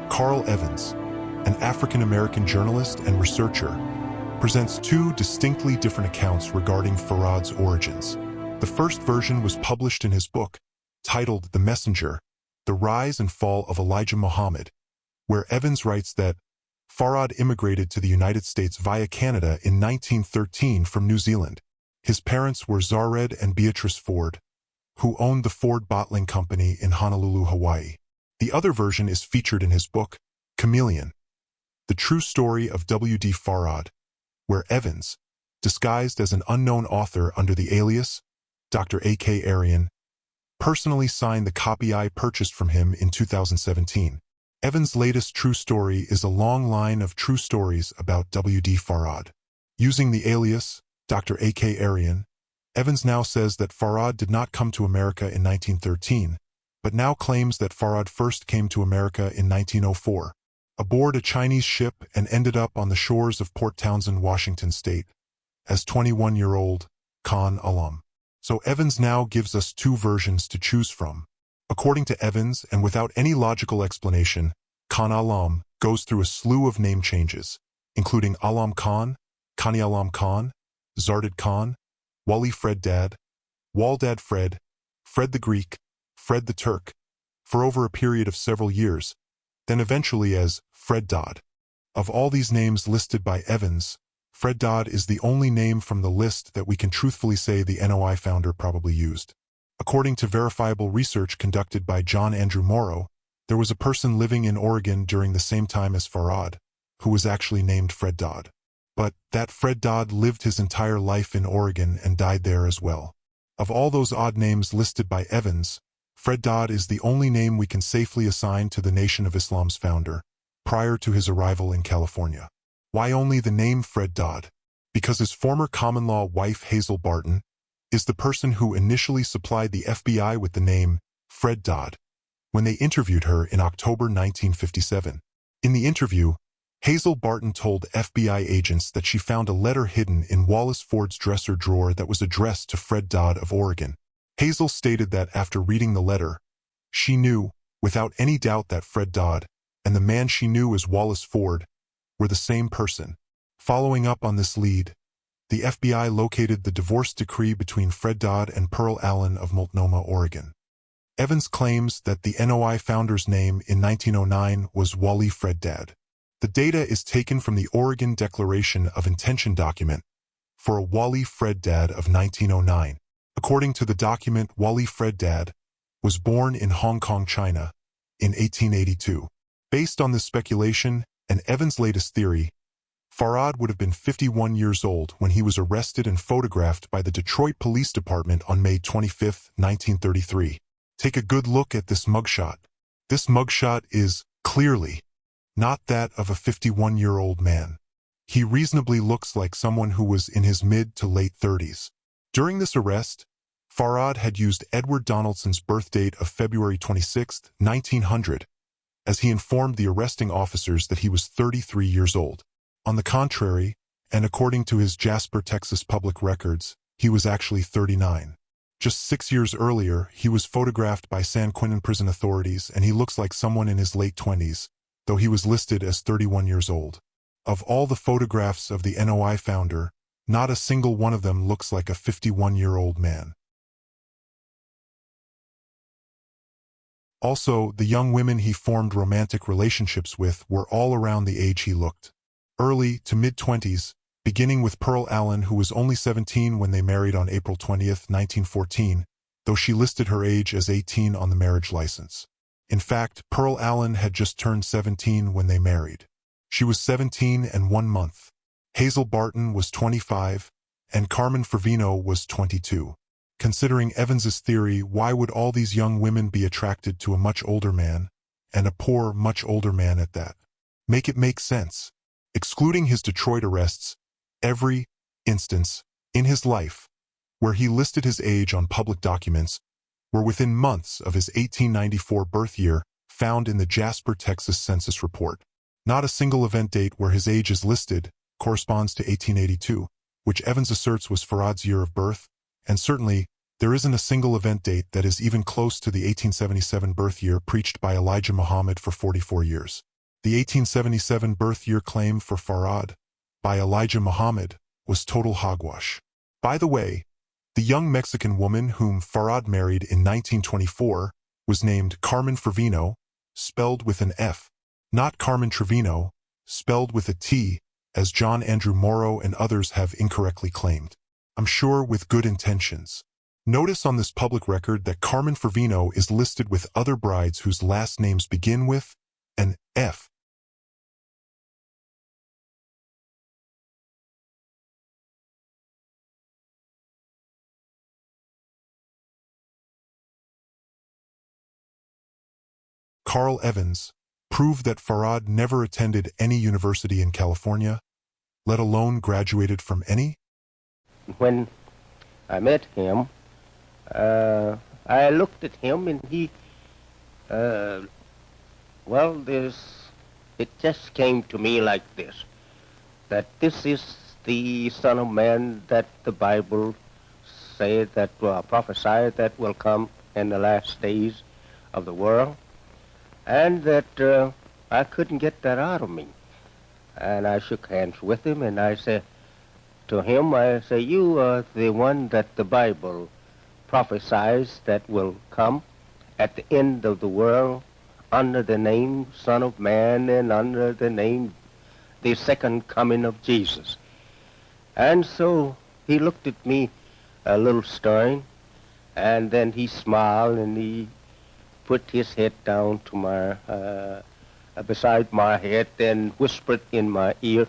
Karl Evanzz, an African-American journalist and researcher, presents two distinctly different accounts regarding Farad's origins. The first version was published in his book, titled The Messenger, The Rise and Fall of Elijah Muhammad, where Evanzz writes that Farad immigrated to the United States via Canada in 1913 from New Zealand. His parents were Zared and Beatrice Ford, who owned the Ford Bottling Company in Honolulu, Hawaii. The other version is featured in his book, Chameleon, The True Story of W.D. Farad, where Evanzz, disguised as an unknown author under the alias Dr. A.K. Arian, personally signed the copy I purchased from him in 2017. Evanzz' latest true story is a long line of true stories about W.D. Farad. Using the alias Dr. A.K. Arian, Evanzz now says that Farad did not come to America in 1913, but now claims that Farad first came to America in 1904, aboard a Chinese ship and ended up on the shores of Port Townsend, Washington State, as 21-year-old Khan Alam. So Evanzz now gives us two versions to choose from. According to Evanzz, and without any logical explanation, Khan Alam goes through a slew of name changes, including Alam Khan, Khani Alam Khan, Zardad Khan, Wali Fred Dad, Waldad Fred, Fred the Greek, Fred the Turk, for over a period of several years, then eventually as Fred Dodd. Of all these names listed by Evanzz, Fred Dodd is the only name from the list that we can truthfully say the NOI founder probably used. According to verifiable research conducted by John Andrew Morrow, there was a person living in Oregon during the same time as Farad, who was actually named Fred Dodd. But that Fred Dodd lived his entire life in Oregon and died there as well. Of all those odd names listed by Evanzz, Fred Dodd is the only name we can safely assign to the Nation of Islam's founder, prior to his arrival in California. Why only the name Fred Dodd? Because his former common-law wife Hazel Barton is the person who initially supplied the FBI with the name Fred Dodd when they interviewed her in October 1957. In the interview, Hazel Barton told FBI agents that she found a letter hidden in Wallace Ford's dresser drawer that was addressed to Fred Dodd of Oregon. Hazel stated that after reading the letter, she knew, without any doubt, that Fred Dodd and the man she knew as Wallace Ford were the same person. Following up on this lead, the FBI located the divorce decree between Fred Dodd and Pearl Allen of Multnomah, Oregon. Evanzz claims that the NOI founder's name in 1909 was Wali Fred Dad. The data is taken from the Oregon Declaration of Intention document for a Wali Fred Dad of 1909. According to the document, Wali Fred Dad was born in Hong Kong, China, in 1882. Based on this speculation and Evanzz' latest theory, Farad would have been 51 years old when he was arrested and photographed by the Detroit Police Department on May 25, 1933. Take a good look at this mugshot. This mugshot is, clearly, not that of a 51-year-old man. He reasonably looks like someone who was in his mid to late 30s. During this arrest, Farad had used Edward Donaldson's birth date of February 26, 1900, as he informed the arresting officers that he was 33 years old. On the contrary, and according to his Jasper, Texas public records, he was actually 39. Just 6 years earlier, he was photographed by San Quentin prison authorities, and he looks like someone in his late 20s, though he was listed as 31 years old. Of all the photographs of the NOI founder, not a single one of them looks like a 51-year-old man. Also, the young women he formed romantic relationships with were all around the age he looked. Early to mid-20s, beginning with Pearl Allen, who was only 17 when they married on April 20, 1914, though she listed her age as 18 on the marriage license. In fact, Pearl Allen had just turned 17 when they married. She was 17 and 1 month. Hazel Barton was 25, and Carmen Fervino was 22. Considering Evanz's theory, why would all these young women be attracted to a much older man, and a poor, much older man at that? Make it make sense. Excluding his Detroit arrests, every instance in his life where he listed his age on public documents were within months of his 1894 birth year found in the Jasper, Texas census report. Not a single event date where his age is listed corresponds to 1882, which Evanzz asserts was Farad's year of birth, and certainly there isn't a single event date that is even close to the 1877 birth year preached by Elijah Muhammad for 44 years. The 1877 birth year claim for Farad by Elijah Muhammad was total hogwash. By the way, the young Mexican woman whom Farad married in 1924 was named Carmen Fervino, spelled with an F, not Carmen Trevino, spelled with a T, as John Andrew Morrow and others have incorrectly claimed. I'm sure with good intentions. Notice on this public record that Carmen Fervino is listed with other brides whose last names begin with an F. Karl Evanzz proved that Farad never attended any university in California, let alone graduated from any. When I met him, I looked at him and he, it just came to me like this, that this is the Son of Man that the Bible said, that prophesied that will come in the last days of the world, and that I couldn't get that out of me. And I shook hands with him, and I said to him, you are the one that the Bible prophesies that will come at the end of the world under the name Son of Man and under the name the second coming of Jesus. And so he looked at me a little stern, and then he smiled and he put his head down to my beside my head and whispered in my ear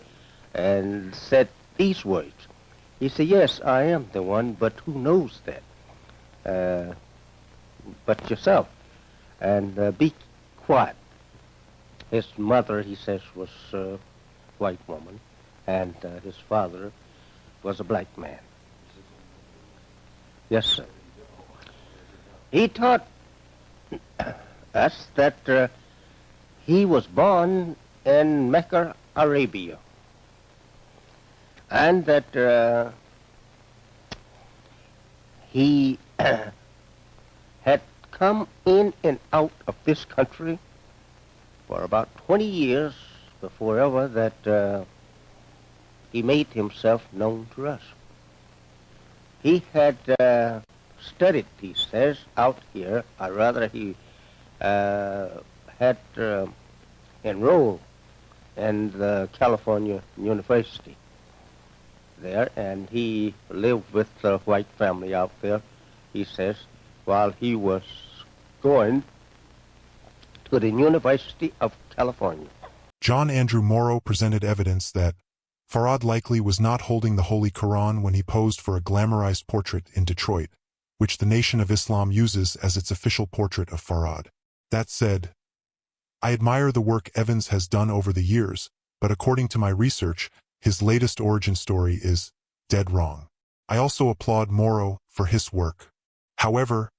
and said these words. He said, yes, I am the one, but who knows that? But yourself. And be quiet. His mother, he says, was a white woman, and his father was a black man. Yes, sir. He taught us that he was born in Mecca, Arabia, and that he had come in and out of this country for about 20 years before ever that he made himself known to us. He had studied, he says, out here, or rather he had enrolled in the California University there, and he lived with a white family out there, he says, while he was going to the University of California. John Andrew Morrow presented evidence that Farad likely was not holding the Holy Quran when he posed for a glamorized portrait in Detroit, which the Nation of Islam uses as its official portrait of Farad. That said, I admire the work Evanzz has done over the years, but according to my research, his latest origin story is dead wrong. I also applaud Morrow for his work. However,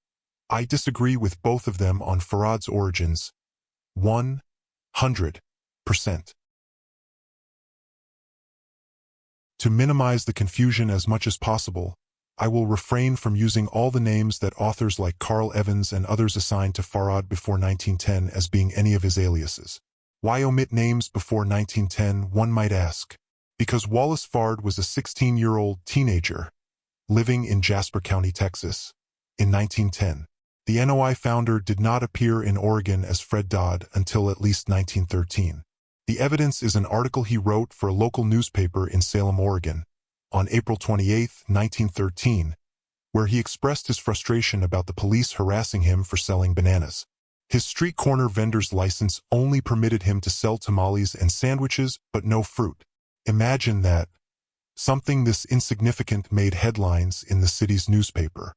I disagree with both of them on Farad's origins 100%. To minimize the confusion as much as possible, I will refrain from using all the names that authors like Karl Evanzz and others assigned to Farad before 1910 as being any of his aliases. Why omit names before 1910, one might ask? Because Wallace Farad was a 16-year-old teenager living in Jasper County, Texas, in 1910. The NOI founder did not appear in Oregon as Fred Dodd until at least 1913. The evidence is an article he wrote for a local newspaper in Salem, Oregon, on April 28, 1913, where he expressed his frustration about the police harassing him for selling bananas. His street corner vendor's license only permitted him to sell tamales and sandwiches, but no fruit. Imagine that. Something this insignificant made headlines in the city's newspaper.